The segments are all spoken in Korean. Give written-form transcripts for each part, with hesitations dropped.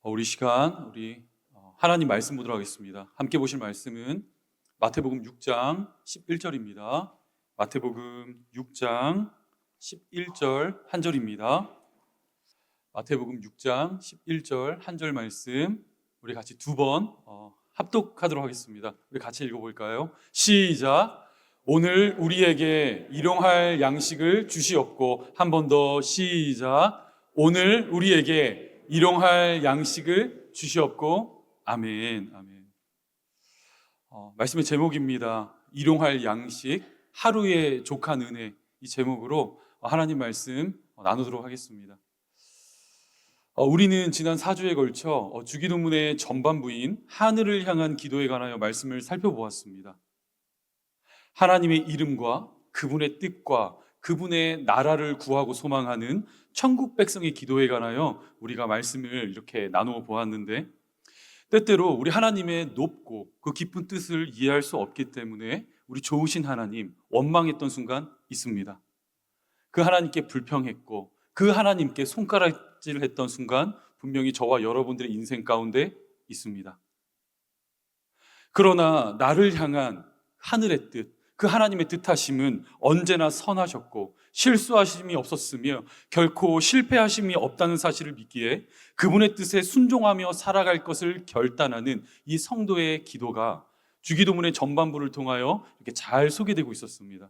우리 시간 하나님 말씀 보도록 하겠습니다. 함께 보실 말씀은 마태복음 6장 11절입니다. 마태복음 6장 11절 한 절입니다. 마태복음 6장 11절 한 절 말씀 우리 같이 두 번 합독하도록 하겠습니다. 우리 같이 읽어볼까요? 시작. 오늘 우리에게 일용할 양식을 주시옵고. 한 번 더 시작. 오늘 우리에게 일용할 양식을 주시옵고. 아멘. 아멘. 말씀의 제목입니다. 일용할 양식, 하루의 족한 은혜. 이 제목으로 하나님 말씀 나누도록 하겠습니다. 우리는 지난 4주에 걸쳐 주기도문의 전반부인 하늘을 향한 기도에 관하여 말씀을 살펴보았습니다. 하나님의 이름과 그분의 뜻과 그분의 나라를 구하고 소망하는 천국 백성의 기도에 관하여 우리가 말씀을 이렇게 나누어 보았는데, 때때로 우리 하나님의 높고 그 깊은 뜻을 이해할 수 없기 때문에 우리 좋으신 하나님 원망했던 순간 있습니다. 그 하나님께 불평했고 그 하나님께 손가락질했던 순간 분명히 저와 여러분들의 인생 가운데 있습니다. 그러나 나를 향한 하늘의 뜻, 그 하나님의 뜻하심은 언제나 선하셨고 실수하심이 없었으며 결코 실패하심이 없다는 사실을 믿기에 그분의 뜻에 순종하며 살아갈 것을 결단하는 이 성도의 기도가 주기도문의 전반부를 통하여 이렇게 잘 소개되고 있었습니다.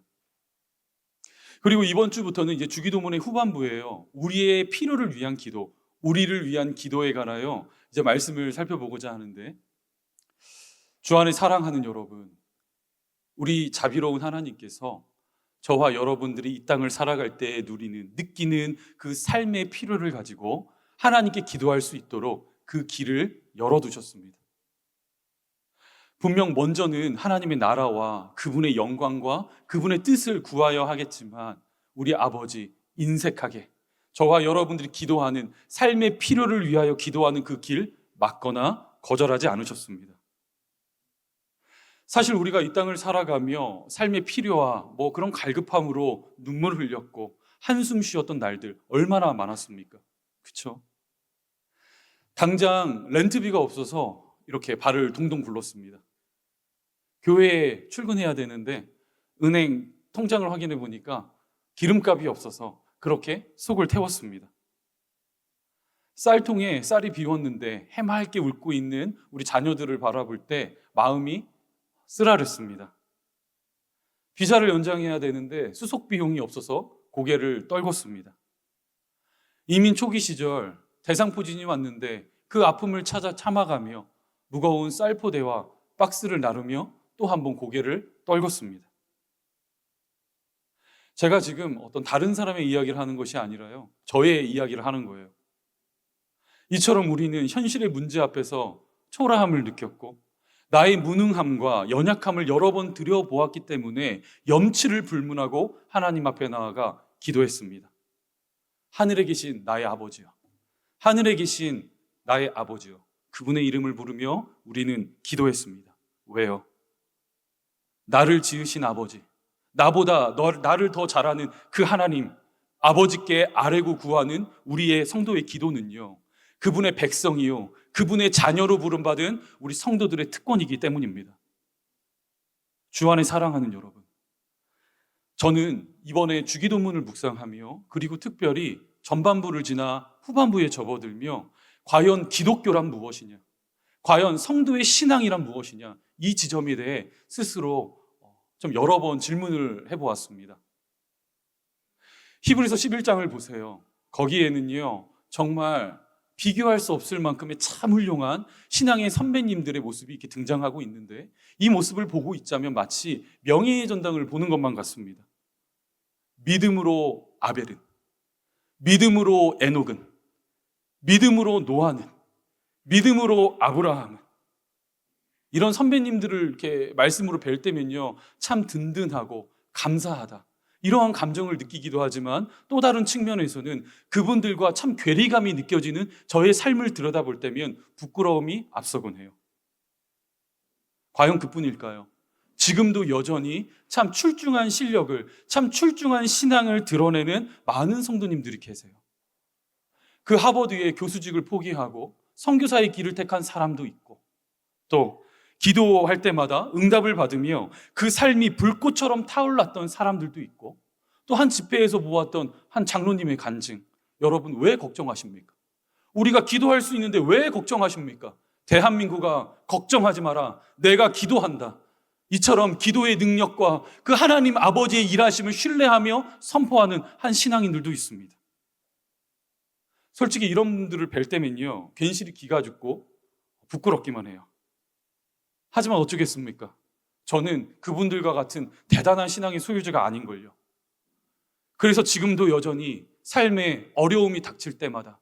그리고 이번 주부터는 이제 주기도문의 후반부예요. 우리의 필요를 위한 기도, 우리를 위한 기도에 관하여 이제 말씀을 살펴보고자 하는데, 주 안에 사랑하는 여러분, 우리 자비로운 하나님께서 저와 여러분들이 이 땅을 살아갈 때 느끼는 그 삶의 필요를 가지고 하나님께 기도할 수 있도록 그 길을 열어두셨습니다. 분명 먼저는 하나님의 나라와 그분의 영광과 그분의 뜻을 구하여 하겠지만, 우리 아버지 인색하게 저와 여러분들이 기도하는 삶의 필요를 위하여 기도하는 그 길 막거나 거절하지 않으셨습니다. 사실 우리가 이 땅을 살아가며 삶의 필요와 그런 갈급함으로 눈물을 흘렸고 한숨 쉬었던 날들 얼마나 많았습니까? 그렇죠? 당장 렌트비가 없어서 이렇게 발을 동동 굴렀습니다. 교회에 출근해야 되는데 은행 통장을 확인해 보니까 기름값이 없어서 그렇게 속을 태웠습니다. 쌀통에 쌀이 비웠는데 해맑게 웃고 있는 우리 자녀들을 바라볼 때 마음이 쓰라렸습니다. 비자를 연장해야 되는데 수속 비용이 없어서 고개를 떨궜습니다. 이민 초기 시절 대상포진이 왔는데 그 아픔을 참아가며 무거운 쌀포대와 박스를 나르며 또 한 번 고개를 떨궜습니다. 제가 지금 어떤 다른 사람의 이야기를 하는 것이 아니라요, 저의 이야기를 하는 거예요. 이처럼 우리는 현실의 문제 앞에서 초라함을 느꼈고 나의 무능함과 연약함을 여러 번 들여보았기 때문에 염치를 불문하고 하나님 앞에 나아가 기도했습니다. 하늘에 계신 나의 아버지요, 하늘에 계신 나의 아버지요, 그분의 이름을 부르며 우리는 기도했습니다. 왜요? 나를 지으신 아버지, 나보다 나를 더 잘 아는 그 하나님 아버지께 아뢰고 구하는 우리의 성도의 기도는요, 그분의 백성이요, 그분의 자녀로 부름받은 우리 성도들의 특권이기 때문입니다. 주 안에 사랑하는 여러분, 저는 이번에 주기도문을 묵상하며 그리고 특별히 전반부를 지나 후반부에 접어들며 과연 기독교란 무엇이냐, 과연 성도의 신앙이란 무엇이냐, 이 지점에 대해 스스로 좀 여러 번 질문을 해보았습니다. 히브리서 11장을 보세요. 거기에는요, 정말 비교할 수 없을 만큼의 참 훌륭한 신앙의 선배님들의 모습이 이렇게 등장하고 있는데, 이 모습을 보고 있자면 마치 명예의 전당을 보는 것만 같습니다. 믿음으로 아벨은, 믿음으로 에녹은, 믿음으로 노아는, 믿음으로 아브라함은, 이런 선배님들을 이렇게 말씀으로 뵐 때면요, 참 든든하고 감사하다, 이러한 감정을 느끼기도 하지만 또 다른 측면에서는 그분들과 참 괴리감이 느껴지는 저의 삶을 들여다볼 때면 부끄러움이 앞서곤 해요. 과연 그뿐일까요? 지금도 여전히 참 출중한 실력을, 참 출중한 신앙을 드러내는 많은 성도님들이 계세요. 그 하버드의 교수직을 포기하고 선교사의 길을 택한 사람도 있고, 또 기도할 때마다 응답을 받으며 그 삶이 불꽃처럼 타올랐던 사람들도 있고, 또 한 집회에서 보았던 한 장로님의 간증. 여러분, 왜 걱정하십니까? 우리가 기도할 수 있는데 왜 걱정하십니까? 대한민국아, 걱정하지 마라. 내가 기도한다. 이처럼 기도의 능력과 그 하나님 아버지의 일하심을 신뢰하며 선포하는 한 신앙인들도 있습니다. 솔직히 이런 분들을 뵐 때면요, 괜시리 기가 죽고 부끄럽기만 해요. 하지만 어쩌겠습니까? 저는 그분들과 같은 대단한 신앙의 소유자가 아닌걸요. 그래서 지금도 여전히 삶의 어려움이 닥칠 때마다,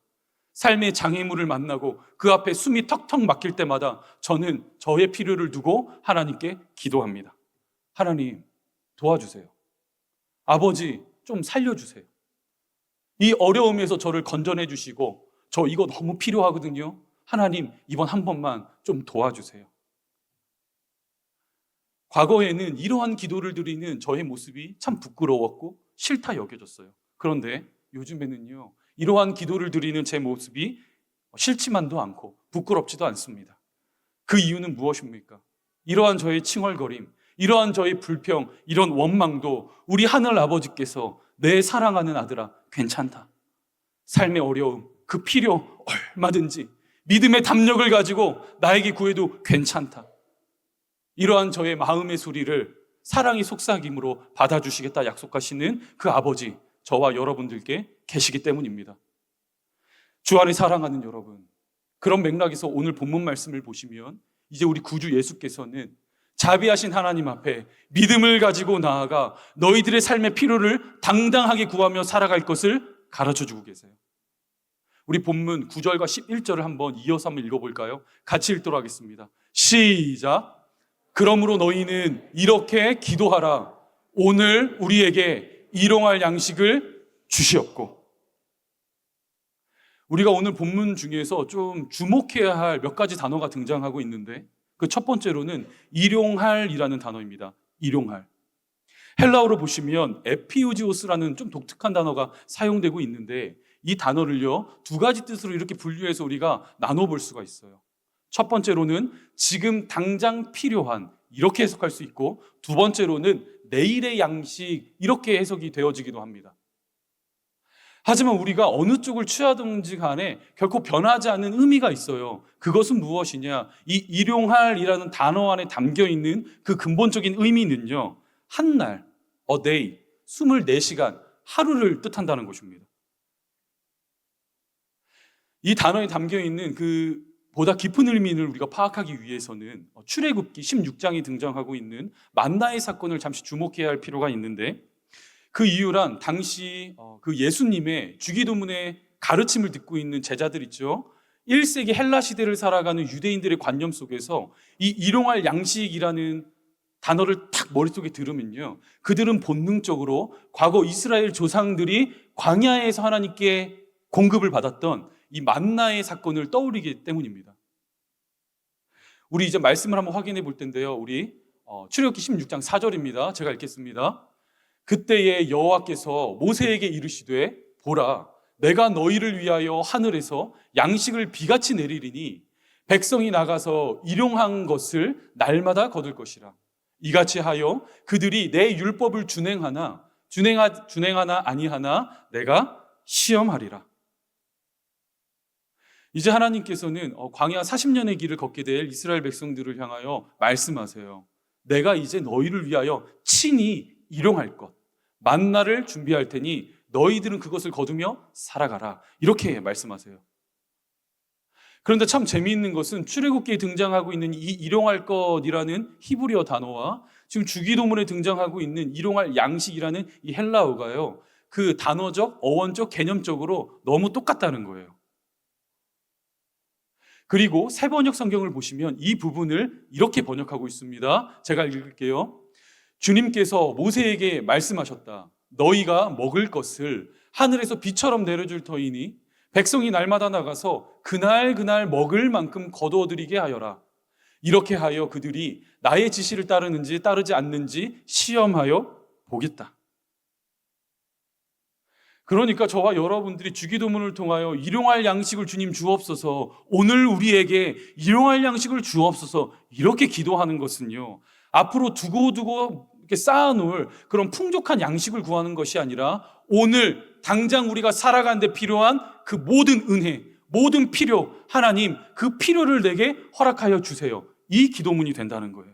삶의 장애물을 만나고 그 앞에 숨이 턱턱 막힐 때마다 저는 저의 필요를 두고 하나님께 기도합니다. 하나님, 도와주세요. 아버지, 좀 살려주세요. 이 어려움에서 저를 건져내 주시고, 저 이거 너무 필요하거든요. 하나님, 이번 한 번만 좀 도와주세요. 과거에는 이러한 기도를 드리는 저의 모습이 참 부끄러웠고 싫다 여겨졌어요. 그런데 요즘에는요, 이러한 기도를 드리는 제 모습이 싫지만도 않고 부끄럽지도 않습니다. 그 이유는 무엇입니까? 이러한 저의 칭얼거림, 이러한 저의 불평, 이런 원망도 우리 하늘 아버지께서 내 사랑하는 아들아, 괜찮다. 삶의 어려움, 그 필요 얼마든지 믿음의 담력을 가지고 나에게 구해도 괜찮다. 이러한 저의 마음의 소리를 사랑의 속삭임으로 받아주시겠다 약속하시는 그 아버지, 저와 여러분들께 계시기 때문입니다. 주 안에 사랑하는 여러분, 그런 맥락에서 오늘 본문 말씀을 보시면 이제 우리 구주 예수께서는 자비하신 하나님 앞에 믿음을 가지고 나아가 너희들의 삶의 필요를 당당하게 구하며 살아갈 것을 가르쳐주고 계세요. 우리 본문 9절과 11절을 한번 이어서 한번 읽어볼까요? 같이 읽도록 하겠습니다. 시작. 그러므로 너희는 이렇게 기도하라. 오늘 우리에게 일용할 양식을 주시옵고. 우리가 오늘 본문 중에서 좀 주목해야 할 몇 가지 단어가 등장하고 있는데, 그 첫 번째로는 일용할이라는 단어입니다. 일용할. 헬라어로 보시면 에피우지오스라는 좀 독특한 단어가 사용되고 있는데, 이 단어를요, 두 가지 뜻으로 이렇게 분류해서 우리가 나눠볼 수가 있어요. 첫 번째로는 지금 당장 필요한, 이렇게 해석할 수 있고, 두 번째로는 내일의 양식, 이렇게 해석이 되어지기도 합니다. 하지만 우리가 어느 쪽을 취하든지 간에 결코 변하지 않는 의미가 있어요. 그것은 무엇이냐? 이 일용할이라는 단어 안에 담겨있는 그 근본적인 의미는요, 한 날, a day, 24시간, 하루를 뜻한다는 것입니다. 이 단어에 담겨있는 그 보다 깊은 의미를 우리가 파악하기 위해서는 출애굽기 16장에 등장하고 있는 만나의 사건을 잠시 주목해야 할 필요가 있는데, 그 이유란 당시 그 예수님의 주기도문의 가르침을 듣고 있는 제자들 있죠. 1세기 헬라 시대를 살아가는 유대인들의 관념 속에서 이 일용할 양식이라는 단어를 탁 머릿속에 들으면요, 그들은 본능적으로 과거 이스라엘 조상들이 광야에서 하나님께 공급을 받았던 이 만나의 사건을 떠올리기 때문입니다. 우리 이제 말씀을 한번 확인해 볼 텐데요. 우리 출애굽기 16장 4절입니다. 제가 읽겠습니다. 그때에 여호와께서 모세에게 이르시되 보라, 내가 너희를 위하여 하늘에서 양식을 비같이 내리리니 백성이 나가서 일용한 것을 날마다 거둘 것이라. 이같이 하여 그들이 내 율법을 준행하나 아니하나 내가 시험하리라. 이제 하나님께서는 광야 40년의 길을 걷게 될 이스라엘 백성들을 향하여 말씀하세요. 내가 이제 너희를 위하여 친히 일용할 것, 만나를 준비할 테니 너희들은 그것을 거두며 살아가라. 이렇게 말씀하세요. 그런데 참 재미있는 것은 출애굽기에 등장하고 있는 이 일용할 것이라는 히브리어 단어와 지금 주기도문에 등장하고 있는 일용할 양식이라는 이 헬라어가요, 그 단어적, 어원적, 개념적으로 너무 똑같다는 거예요. 그리고 세번역 성경을 보시면 이 부분을 이렇게 번역하고 있습니다. 제가 읽을게요. 주님께서 모세에게 말씀하셨다. 너희가 먹을 것을 하늘에서 비처럼 내려줄 터이니 백성이 날마다 나가서 그날 먹을 만큼 거두어들이게 하여라. 이렇게 하여 그들이 나의 지시를 따르는지 따르지 않는지 시험하여 보겠다. 그러니까 저와 여러분들이 주기도문을 통하여 일용할 양식을 주님 주옵소서, 오늘 우리에게 일용할 양식을 주옵소서, 이렇게 기도하는 것은요, 앞으로 두고두고 이렇게 쌓아놓을 그런 풍족한 양식을 구하는 것이 아니라 오늘 당장 우리가 살아가는데 필요한 그 모든 은혜, 모든 필요, 하나님 그 필요를 내게 허락하여 주세요, 이 기도문이 된다는 거예요.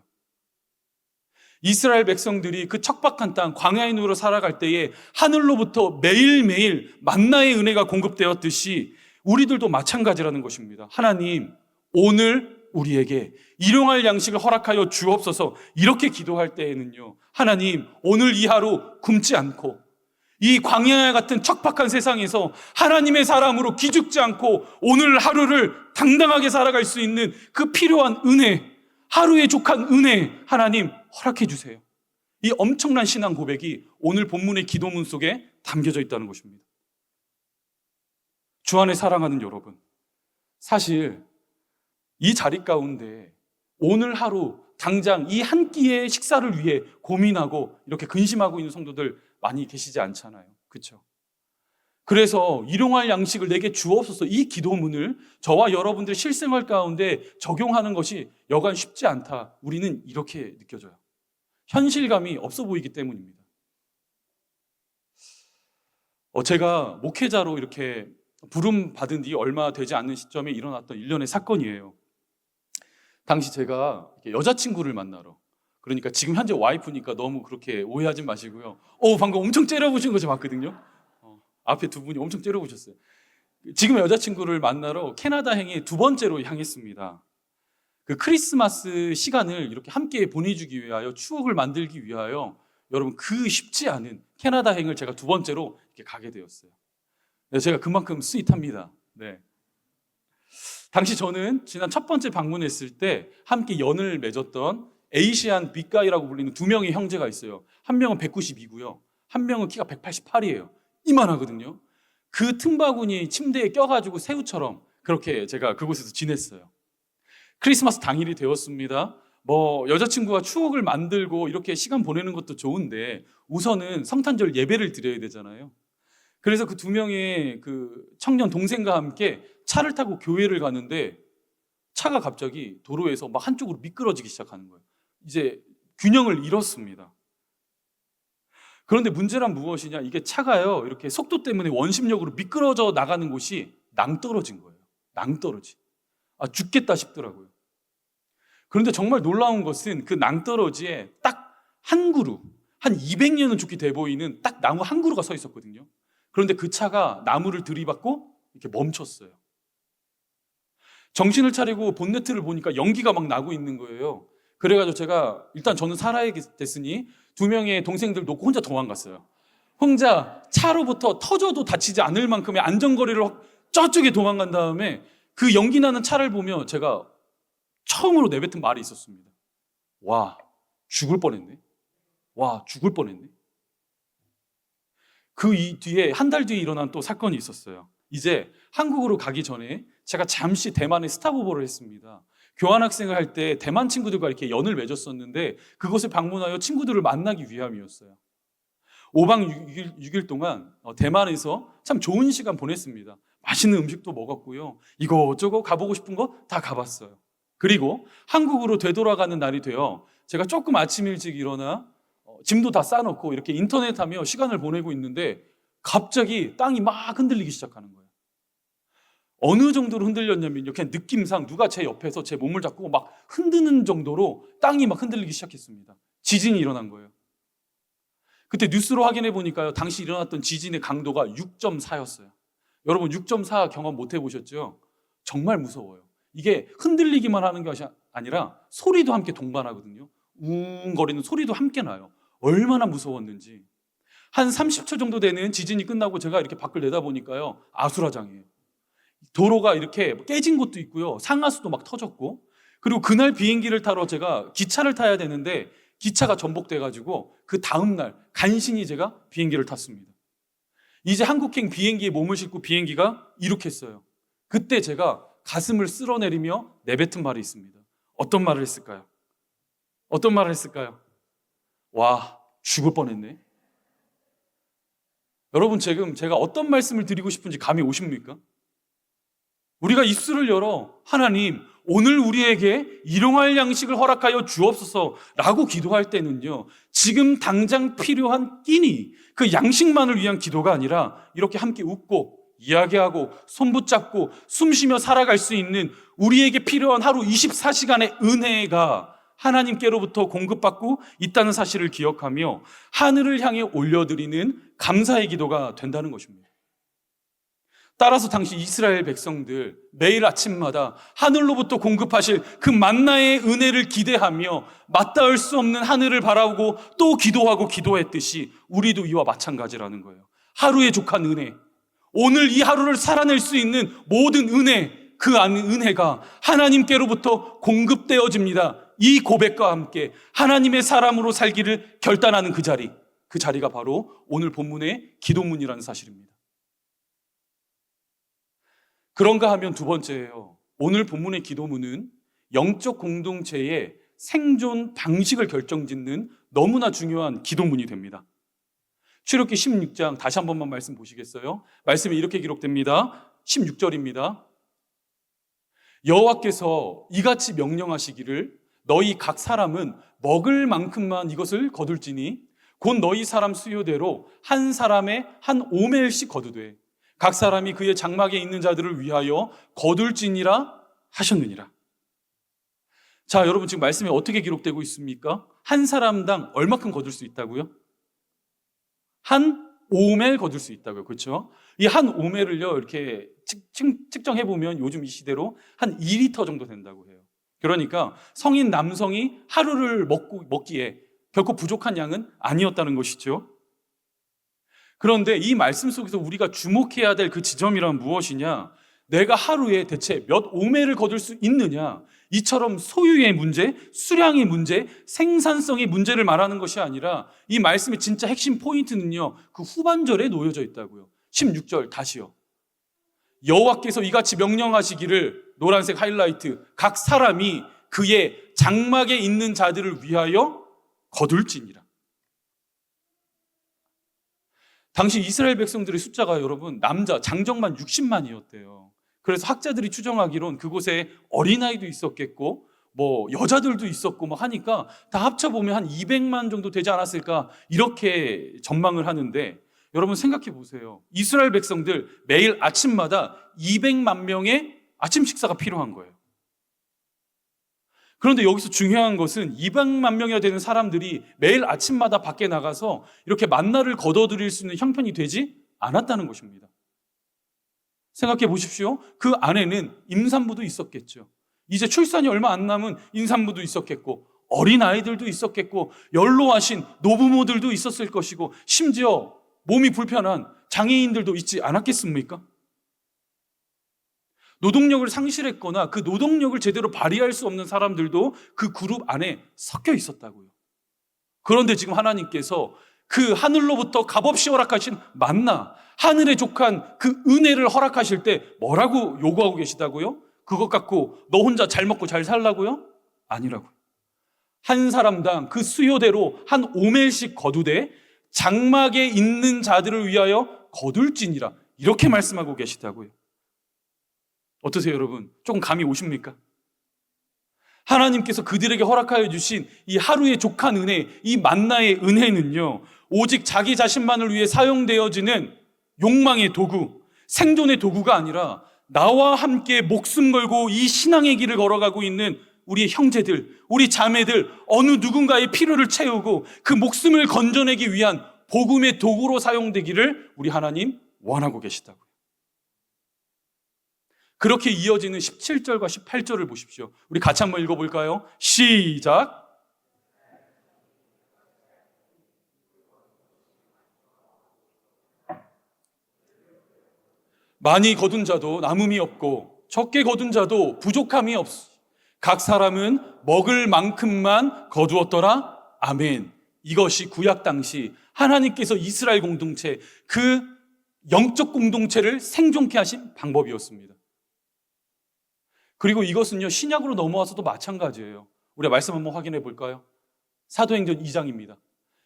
이스라엘 백성들이 그 척박한 땅 광야의 누로 살아갈 때에 하늘로부터 매일매일 만나의 은혜가 공급되었듯이 우리들도 마찬가지라는 것입니다. 하나님, 오늘 우리에게 일용할 양식을 허락하여 주옵소서, 이렇게 기도할 때에는요, 하나님 오늘 이 하루 굶지 않고 이 광야 같은 척박한 세상에서 하나님의 사람으로 기죽지 않고 오늘 하루를 당당하게 살아갈 수 있는 그 필요한 은혜, 하루에 족한 은혜 하나님 허락해 주세요. 이 엄청난 신앙 고백이 오늘 본문의 기도문 속에 담겨져 있다는 것입니다. 주 안에 사랑하는 여러분, 사실 이 자리 가운데 오늘 하루 당장 이 한 끼의 식사를 위해 고민하고 이렇게 근심하고 있는 성도들 많이 계시지 않잖아요. 그렇죠? 그래서 일용할 양식을 내게 주옵소서, 이 기도문을 저와 여러분들 실생활 가운데 적용하는 것이 여간 쉽지 않다, 우리는 이렇게 느껴져요. 현실감이 없어 보이기 때문입니다. 제가 목회자로 이렇게 부름 받은 뒤 얼마 되지 않는 시점에 일어났던 일련의 사건이에요. 당시 제가 여자친구를 만나러, 그러니까 지금 현재 와이프니까 너무 그렇게 오해하지 마시고요. 방금 엄청 째려보신 거 제가 봤거든요. 앞에 두 분이 엄청 째려보셨어요. 지금 여자친구를 만나러 캐나다행에 두 번째로 향했습니다. 그 크리스마스 시간을 이렇게 함께 보내주기 위하여, 추억을 만들기 위하여 여러분 그 쉽지 않은 캐나다행을 제가 두 번째로 이렇게 가게 되었어요. 네, 제가 그만큼 스윗합니다. 네. 당시 저는 지난 첫 번째 방문했을 때 함께 연을 맺었던 에이시안 빅가이라고 불리는 두 명의 형제가 있어요. 한 명은 192고요. 한 명은 키가 188이에요. 이만하거든요. 그 틈바구니 침대에 껴가지고 새우처럼 그렇게 제가 그곳에서 지냈어요. 크리스마스 당일이 되었습니다. 여자친구와 추억을 만들고 이렇게 시간 보내는 것도 좋은데 우선은 성탄절 예배를 드려야 되잖아요. 그래서 그 두 명의 그 청년 동생과 함께 차를 타고 교회를 가는데 차가 갑자기 도로에서 막 한쪽으로 미끄러지기 시작하는 거예요. 이제 균형을 잃었습니다. 그런데 문제란 무엇이냐? 이게 차가요, 이렇게 속도 때문에 원심력으로 미끄러져 나가는 곳이 낭떠러진 거예요. 낭떠러지. 죽겠다 싶더라고요. 그런데 정말 놀라운 것은 그 낭떠러지에 딱 한 그루, 한 200년은 좋게 돼 보이는 딱 나무 한 그루가 서 있었거든요. 그런데 그 차가 나무를 들이받고 이렇게 멈췄어요. 정신을 차리고 본네트를 보니까 연기가 막 나고 있는 거예요. 그래가지고 제가 일단 저는 살아야 됐으니 두 명의 동생들 놓고 혼자 도망갔어요. 혼자 차로부터 터져도 다치지 않을 만큼의 안전거리를 저쪽에 도망간 다음에 그 연기 나는 차를 보며 제가 처음으로 내뱉은 말이 있었습니다. 와, 죽을 뻔했네. 와, 죽을 뻔했네. 그 뒤에 한 달 뒤에 일어난 또 사건이 있었어요. 이제 한국으로 가기 전에 제가 잠시 대만에 스탑오버를 했습니다. 교환학생을 할 때 대만 친구들과 이렇게 연을 맺었었는데 그곳을 방문하여 친구들을 만나기 위함이었어요. 5박 6일 동안 대만에서 참 좋은 시간 보냈습니다. 맛있는 음식도 먹었고요. 이거저거 가보고 싶은 거 다 가봤어요. 그리고 한국으로 되돌아가는 날이 되어 제가 조금 아침 일찍 일어나 짐도 다 싸놓고 이렇게 인터넷 하며 시간을 보내고 있는데 갑자기 땅이 막 흔들리기 시작하는 거예요. 어느 정도로 흔들렸냐면요, 그냥 느낌상 누가 제 옆에서 제 몸을 잡고 막 흔드는 정도로 땅이 막 흔들리기 시작했습니다. 지진이 일어난 거예요. 그때 뉴스로 확인해 보니까요, 당시 일어났던 지진의 강도가 6.4였어요. 여러분 6.4 경험 못 해보셨죠? 정말 무서워요. 이게 흔들리기만 하는 것이 아니라 소리도 함께 동반하거든요. 웅거리는 소리도 함께 나요. 얼마나 무서웠는지. 한 30초 정도 되는 지진이 끝나고 제가 이렇게 밖을 내다보니까요, 아수라장이에요. 도로가 이렇게 깨진 곳도 있고요, 상하수도 막 터졌고, 그리고 그날 비행기를 타러 제가 기차를 타야 되는데 기차가 전복돼가지고 그 다음날 간신히 제가 비행기를 탔습니다. 이제 한국행 비행기에 몸을 싣고 비행기가 이륙했어요. 그때 제가 가슴을 쓸어내리며 내뱉은 말이 있습니다. 어떤 말을 했을까요? 어떤 말을 했을까요? 와, 죽을 뻔했네. 여러분, 지금 제가 어떤 말씀을 드리고 싶은지 감이 오십니까? 우리가 입술을 열어 하나님, 오늘 우리에게 일용할 양식을 허락하여 주옵소서라고 기도할 때는요, 지금 당장 필요한 끼니, 그 양식만을 위한 기도가 아니라 이렇게 함께 웃고 이야기하고 손 붙잡고 숨 쉬며 살아갈 수 있는 우리에게 필요한 하루 24시간의 은혜가 하나님께로부터 공급받고 있다는 사실을 기억하며 하늘을 향해 올려드리는 감사의 기도가 된다는 것입니다. 따라서 당시 이스라엘 백성들 매일 아침마다 하늘로부터 공급하실 그 만나의 은혜를 기대하며 맞닿을 수 없는 하늘을 바라보고 또 기도하고 기도했듯이 우리도 이와 마찬가지라는 거예요. 하루에 족한 은혜, 오늘 이 하루를 살아낼 수 있는 모든 은혜, 그 은혜가 하나님께로부터 공급되어집니다. 이 고백과 함께 하나님의 사람으로 살기를 결단하는 그 자리가 바로 오늘 본문의 기도문이라는 사실입니다. 그런가 하면 두 번째예요. 오늘 본문의 기도문은 영적 공동체의 생존 방식을 결정짓는 너무나 중요한 기도문이 됩니다. 출애굽기 16장 다시 한 번만 말씀 보시겠어요? 말씀이 이렇게 기록됩니다. 16절입니다. 여호와께서 이같이 명령하시기를 너희 각 사람은 먹을 만큼만 이것을 거둘지니 곧 너희 사람 수요대로 한 사람의 한 오멜씩 거두되 각 사람이 그의 장막에 있는 자들을 위하여 거둘지니라 하셨느니라. 자, 여러분, 지금 말씀이 어떻게 기록되고 있습니까? 한 사람당 얼마큼 거둘 수 있다고요? 한 오멜 거둘 수 있다고요. 그렇죠? 이 한 오멜을요, 이렇게 측정해 보면 요즘 이 시대로 한 2리터 정도 된다고 해요. 그러니까 성인 남성이 하루를 먹기에 결코 부족한 양은 아니었다는 것이죠. 그런데 이 말씀 속에서 우리가 주목해야 될 그 지점이란 무엇이냐? 내가 하루에 대체 몇 오멜을 거둘 수 있느냐? 이처럼 소유의 문제, 수량의 문제, 생산성의 문제를 말하는 것이 아니라 이 말씀의 진짜 핵심 포인트는요, 그 후반절에 놓여져 있다고요. 16절 다시요. 여호와께서 이같이 명령하시기를, 노란색 하이라이트, 각 사람이 그의 장막에 있는 자들을 위하여 거둘지니라. 당시 이스라엘 백성들의 숫자가 여러분 남자 장정만 60만이었대요. 그래서 학자들이 추정하기론 그곳에 어린아이도 있었겠고 뭐 여자들도 있었고 막 하니까 다 합쳐보면 한 200만 정도 되지 않았을까 이렇게 전망을 하는데, 여러분 생각해 보세요. 이스라엘 백성들 매일 아침마다 200만 명의 아침 식사가 필요한 거예요. 그런데 여기서 중요한 것은 200만 명이나 되는 사람들이 매일 아침마다 밖에 나가서 이렇게 만나를 거둬들일 수 있는 형편이 되지 않았다는 것입니다. 생각해 보십시오. 그 안에는 임산부도 있었겠죠. 이제 출산이 얼마 안 남은 임산부도 있었겠고 어린아이들도 있었겠고 연로하신 노부모들도 있었을 것이고 심지어 몸이 불편한 장애인들도 있지 않았겠습니까? 노동력을 상실했거나 그 노동력을 제대로 발휘할 수 없는 사람들도 그 그룹 안에 섞여 있었다고요. 그런데 지금 하나님께서 그 하늘로부터 값없이 허락하신 만나, 하늘에 족한 그 은혜를 허락하실 때 뭐라고 요구하고 계시다고요? 그것 갖고 너 혼자 잘 먹고 잘 살라고요? 아니라고요. 한 사람당 그 수요대로 한 오멜씩 거두되 장막에 있는 자들을 위하여 거둘지니라, 이렇게 말씀하고 계시다고요. 어떠세요, 여러분? 조금 감이 오십니까? 하나님께서 그들에게 허락하여 주신 이 하루의 족한 은혜, 이 만나의 은혜는요, 오직 자기 자신만을 위해 사용되어지는 욕망의 도구, 생존의 도구가 아니라 나와 함께 목숨 걸고 이 신앙의 길을 걸어가고 있는 우리의 형제들, 우리 자매들, 어느 누군가의 필요를 채우고 그 목숨을 건져내기 위한 복음의 도구로 사용되기를 우리 하나님 원하고 계시다고요. 그렇게 이어지는 17절과 18절을 보십시오. 우리 같이 한번 읽어볼까요? 시작! 많이 거둔 자도 남음이 없고 적게 거둔 자도 부족함이 없으니 각 사람은 먹을 만큼만 거두었더라. 아멘. 이것이 구약 당시 하나님께서 이스라엘 공동체, 그 영적 공동체를 생존케 하신 방법이었습니다. 그리고 이것은요, 신약으로 넘어와서도 마찬가지예요. 우리가 말씀 한번 확인해 볼까요? 사도행전 2장입니다.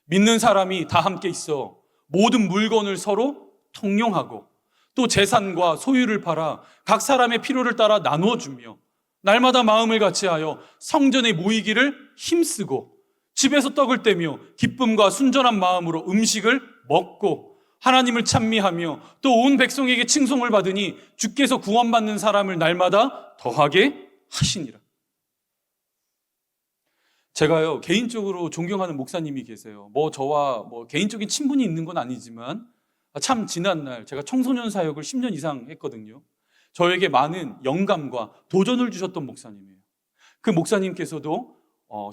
믿는 사람이 다 함께 있어 모든 물건을 서로 통용하고 또 재산과 소유를 팔아 각 사람의 필요를 따라 나누어 주며 날마다 마음을 같이하여 성전에 모이기를 힘쓰고 집에서 떡을 떼며 기쁨과 순전한 마음으로 음식을 먹고 하나님을 찬미하며 또 온 백성에게 칭송을 받으니 주께서 구원받는 사람을 날마다 더하게 하시니라. 제가요 개인적으로 존경하는 목사님이 계세요. 저와 개인적인 친분이 있는 건 아니지만 참 지난날 제가 청소년 사역을 10년 이상 했거든요. 저에게 많은 영감과 도전을 주셨던 목사님이에요. 그 목사님께서도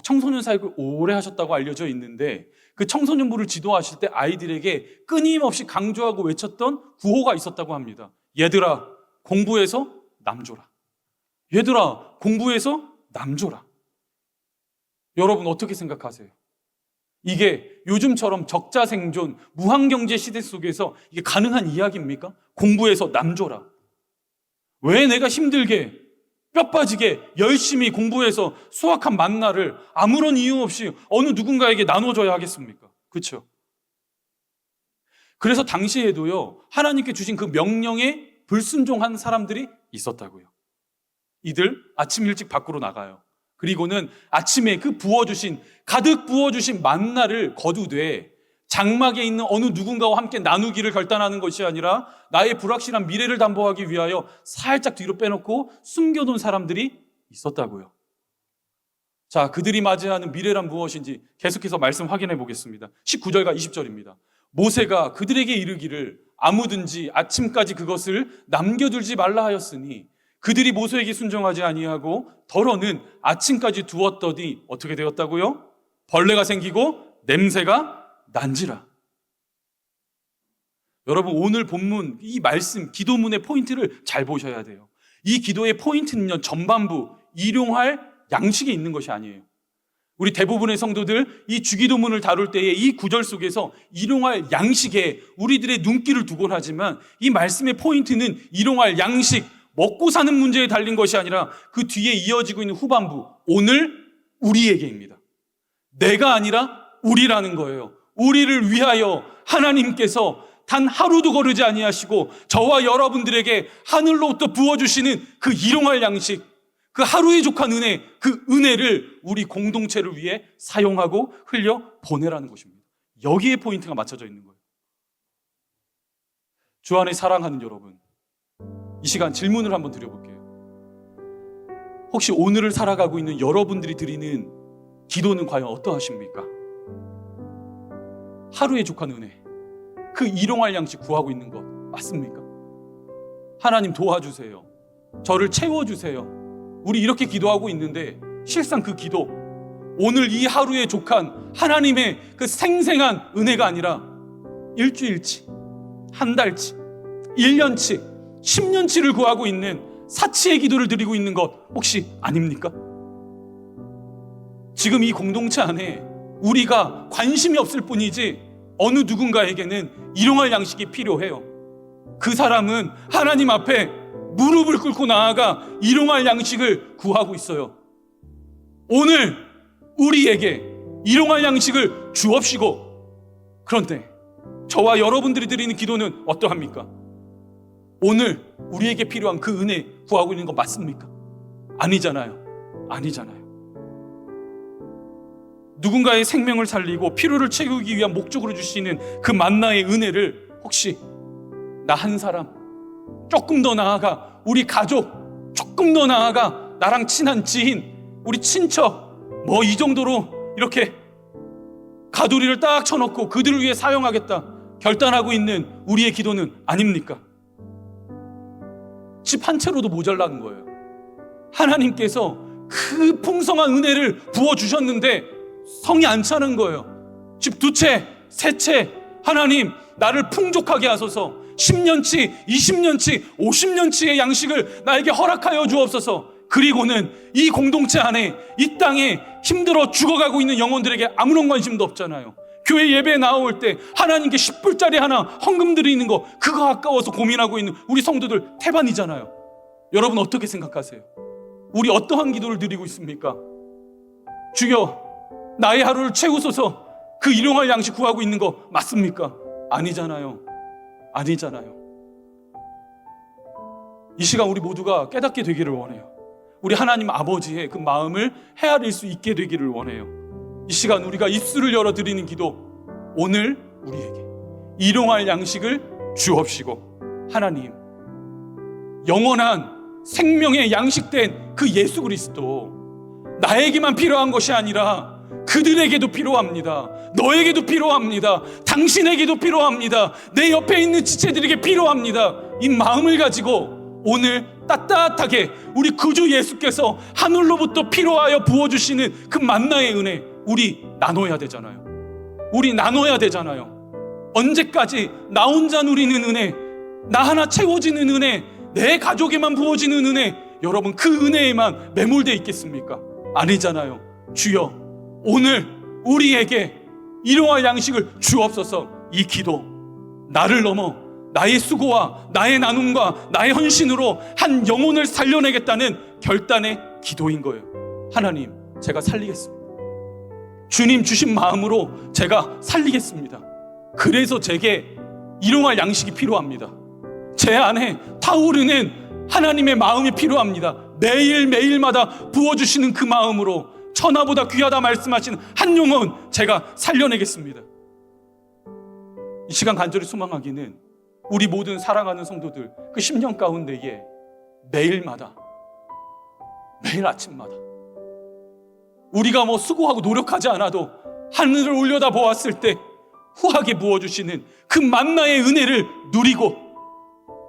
청소년 사역을 오래 하셨다고 알려져 있는데 그 청소년부를 지도하실 때 아이들에게 끊임없이 강조하고 외쳤던 구호가 있었다고 합니다. 얘들아, 공부해서 남 줘라. 얘들아, 공부해서 남 줘라. 여러분 어떻게 생각하세요? 이게 요즘처럼 적자생존, 무한경제 시대 속에서 이게 가능한 이야기입니까? 공부해서 남 줘라. 왜 내가 힘들게 뼈 빠지게 열심히 공부해서 수확한 만나를 아무런 이유 없이 어느 누군가에게 나눠줘야 하겠습니까? 그렇죠? 그래서 당시에도요 하나님께 주신 그 명령에 불순종한 사람들이 있었다고요. 이들 아침 일찍 밖으로 나가요. 그리고는 아침에 그 가득 부어주신 만나를 거두되 장막에 있는 어느 누군가와 함께 나누기를 결단하는 것이 아니라 나의 불확실한 미래를 담보하기 위하여 살짝 뒤로 빼놓고 숨겨둔 사람들이 있었다고요. 자, 그들이 맞이하는 미래란 무엇인지 계속해서 말씀 확인해 보겠습니다. 19절과 20절입니다. 모세가 그들에게 이르기를 아무든지 아침까지 그것을 남겨둘지 말라 하였으니 그들이 모세에게 순종하지 아니하고 덜어는 아침까지 두었더니 어떻게 되었다고요? 벌레가 생기고 냄새가 난지라. 여러분 오늘 본문 이 말씀 기도문의 포인트를 잘 보셔야 돼요. 이 기도의 포인트는요 전반부 일용할 양식에 있는 것이 아니에요. 우리 대부분의 성도들 이 주기도문을 다룰 때에 이 구절 속에서 일용할 양식에 우리들의 눈길을 두곤 하지만 이 말씀의 포인트는 일용할 양식, 먹고 사는 문제에 달린 것이 아니라 그 뒤에 이어지고 있는 후반부, 오늘 우리에게입니다. 내가 아니라 우리라는 거예요. 우리를 위하여 하나님께서 단 하루도 거르지 아니하시고 저와 여러분들에게 하늘로부터 부어주시는 그 일용할 양식, 그 하루에 족한 은혜, 그 은혜를 우리 공동체를 위해 사용하고 흘려 보내라는 것입니다. 여기에 포인트가 맞춰져 있는 거예요. 주 안에 사랑하는 여러분, 이 시간 질문을 한번 드려볼게요. 혹시 오늘을 살아가고 있는 여러분들이 드리는 기도는 과연 어떠하십니까? 하루에 족한 은혜, 그 일용할 양식 구하고 있는 것 맞습니까? 하나님 도와주세요. 저를 채워주세요. 우리 이렇게 기도하고 있는데 실상 그 기도, 오늘 이 하루에 족한 하나님의 그 생생한 은혜가 아니라 일주일치, 한 달치, 1년치, 10년치를 구하고 있는 사치의 기도를 드리고 있는 것 혹시 아닙니까? 지금 이 공동체 안에 우리가 관심이 없을 뿐이지 어느 누군가에게는 일용할 양식이 필요해요. 그 사람은 하나님 앞에 무릎을 꿇고 나아가 일용할 양식을 구하고 있어요. 오늘 우리에게 일용할 양식을 주옵시고, 그런데 저와 여러분들이 드리는 기도는 어떠합니까? 오늘 우리에게 필요한 그 은혜 구하고 있는 거 맞습니까? 아니잖아요. 아니잖아요. 누군가의 생명을 살리고 필요를 채우기 위한 목적으로 주시는 그 만나의 은혜를 혹시 나 한 사람, 조금 더 나아가 우리 가족, 조금 더 나아가 나랑 친한 지인, 우리 친척, 이 정도로 이렇게 가두리를 딱 쳐놓고 그들을 위해 사용하겠다 결단하고 있는 우리의 기도는 아닙니까? 집 한 채로도 모자라는 거예요. 하나님께서 그 풍성한 은혜를 부어주셨는데 성이 안 차는 거예요. 집 2채, 3채, 하나님 나를 풍족하게 하소서. 10년치, 20년치, 50년치의 양식을 나에게 허락하여 주옵소서. 그리고는 이 공동체 안에, 이 땅에 힘들어 죽어가고 있는 영혼들에게 아무런 관심도 없잖아요. 교회 예배에 나올 때 하나님께 10불짜리 하나 헌금 드리는 거, 그거 아까워서 고민하고 있는 우리 성도들 태반이잖아요. 여러분 어떻게 생각하세요? 우리 어떠한 기도를 드리고 있습니까? 주여 나의 하루를 채우소서, 그 일용할 양식 구하고 있는 거 맞습니까? 아니잖아요. 아니잖아요. 이 시간 우리 모두가 깨닫게 되기를 원해요. 우리 하나님 아버지의 그 마음을 헤아릴 수 있게 되기를 원해요. 이 시간 우리가 입술을 열어드리는 기도, 오늘 우리에게 일용할 양식을 주옵시고, 하나님 영원한 생명의 양식된 그 예수 그리스도, 나에게만 필요한 것이 아니라 그들에게도 필요합니다. 너에게도 필요합니다. 당신에게도 필요합니다. 내 옆에 있는 지체들에게 필요합니다. 이 마음을 가지고 오늘 따뜻하게 우리 구주 예수께서 하늘로부터 필요하여 부어주시는 그 만나의 은혜, 우리 나눠야 되잖아요. 우리 나눠야 되잖아요. 언제까지 나 혼자 누리는 은혜, 나 하나 채워지는 은혜, 내 가족에만 부어지는 은혜, 여러분 그 은혜에만 매몰되어 있겠습니까? 아니잖아요. 주여, 오늘 우리에게 일용할 양식을 주옵소서. 이 기도, 나를 넘어 나의 수고와 나의 나눔과 나의 헌신으로 한 영혼을 살려내겠다는 결단의 기도인 거예요. 하나님, 제가 살리겠습니다. 주님 주신 마음으로 제가 살리겠습니다. 그래서 제게 일용할 양식이 필요합니다. 제 안에 타오르는 하나님의 마음이 필요합니다. 매일매일마다 부어주시는 그 마음으로 천하보다 귀하다 말씀하시는 한 영혼 제가 살려내겠습니다. 이 시간 간절히 소망하기는 우리 모든 사랑하는 성도들 그 10년 가운데에 매일마다, 매일 아침마다 우리가 뭐 수고하고 노력하지 않아도 하늘을 올려다 보았을 때 후하게 부어주시는 그 만나의 은혜를 누리고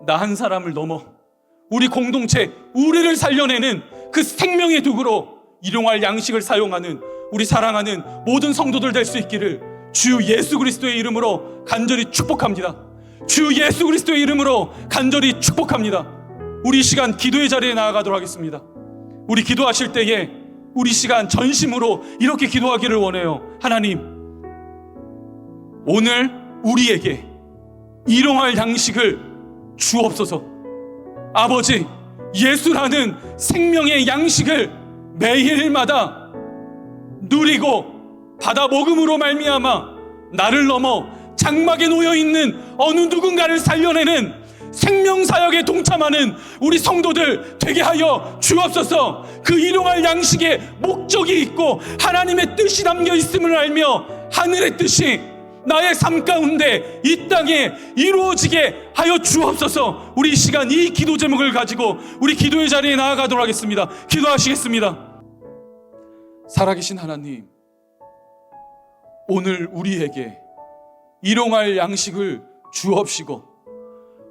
나 한 사람을 넘어 우리 공동체, 우리를 살려내는 그 생명의 도구로 일용할 양식을 사용하는 우리 사랑하는 모든 성도들 될 수 있기를 주 예수 그리스도의 이름으로 간절히 축복합니다. 주 예수 그리스도의 이름으로 간절히 축복합니다. 우리 시간 기도의 자리에 나아가도록 하겠습니다. 우리 기도하실 때에 우리 시간 전심으로 이렇게 기도하기를 원해요. 하나님, 오늘 우리에게 일용할 양식을 주옵소서. 아버지, 예수라는 생명의 양식을 매일마다 누리고 받아 먹음으로 말미암아 나를 넘어 장막에 놓여있는 어느 누군가를 살려내는 생명사역에 동참하는 우리 성도들 되게 하여 주옵소서. 그 일용할 양식에 목적이 있고 하나님의 뜻이 담겨 있음을 알며 하늘의 뜻이 나의 삶 가운데 이 땅에 이루어지게 하여 주옵소서. 우리 이 시간 이 기도 제목을 가지고 우리 기도의 자리에 나아가도록 하겠습니다. 기도하시겠습니다. 살아계신 하나님, 오늘 우리에게 일용할 양식을 주옵시고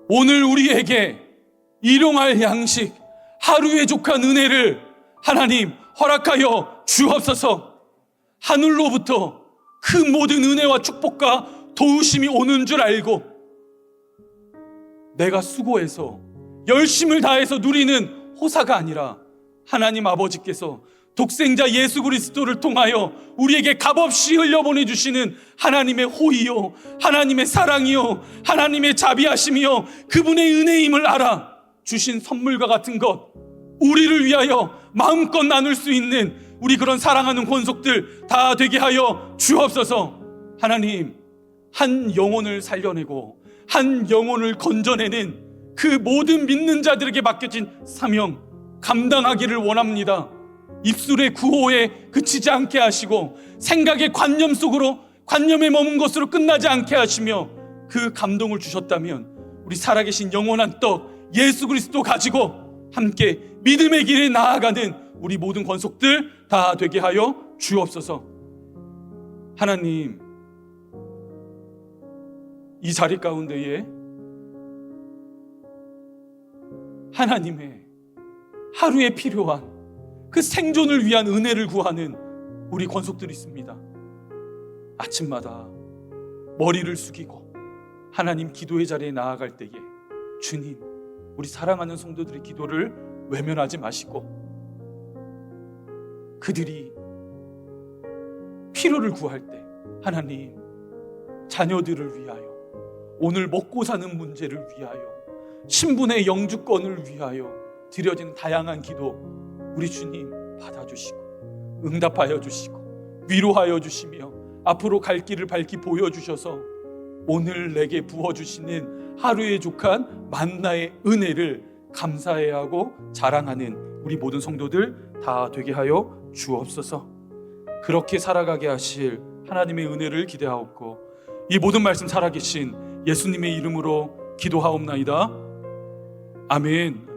오늘 우리에게 일용할 양식, 하루에 족한 은혜를 하나님 허락하여 주옵소서. 하늘로부터 그 모든 은혜와 축복과 도우심이 오는 줄 알고 내가 수고해서 열심을 다해서 누리는 호사가 아니라 하나님 아버지께서 독생자 예수 그리스도를 통하여 우리에게 값없이 흘려보내주시는 하나님의 호의요, 하나님의 사랑이요, 하나님의 자비하심이요, 그분의 은혜임을 알아 주신 선물과 같은 것, 우리를 위하여 마음껏 나눌 수 있는 우리 그런 사랑하는 권속들 다 되게 하여 주옵소서. 하나님, 한 영혼을 살려내고 한 영혼을 건져내는 그 모든 믿는 자들에게 맡겨진 사명 감당하기를 원합니다. 입술의 구호에 그치지 않게 하시고 생각의 관념 속으로, 관념에 머문 것으로 끝나지 않게 하시며 그 감동을 주셨다면 우리 살아계신 영원한 떡 예수 그리스도 가지고 함께 믿음의 길에 나아가는 우리 모든 권속들 다 되게 하여 주옵소서. 하나님, 이 자리 가운데에 하나님의 하루에 필요한 그 생존을 위한 은혜를 구하는 우리 권속들이 있습니다. 아침마다 머리를 숙이고 하나님 기도의 자리에 나아갈 때에 주님, 우리 사랑하는 성도들의 기도를 외면하지 마시고 그들이 필요를 구할 때 하나님, 자녀들을 위하여, 오늘 먹고 사는 문제를 위하여, 신분의 영주권을 위하여 드려지는 다양한 기도 우리 주님 받아주시고 응답하여 주시고 위로하여 주시며 앞으로 갈 길을 밝히 보여주셔서 오늘 내게 부어주시는 하루에 족한 만나의 은혜를 감사해야 하고 자랑하는 우리 모든 성도들 다 되게 하여 주옵소서. 그렇게 살아가게 하실 하나님의 은혜를 기대하옵고 이 모든 말씀 살아계신 예수님의 이름으로 기도하옵나이다. 아멘.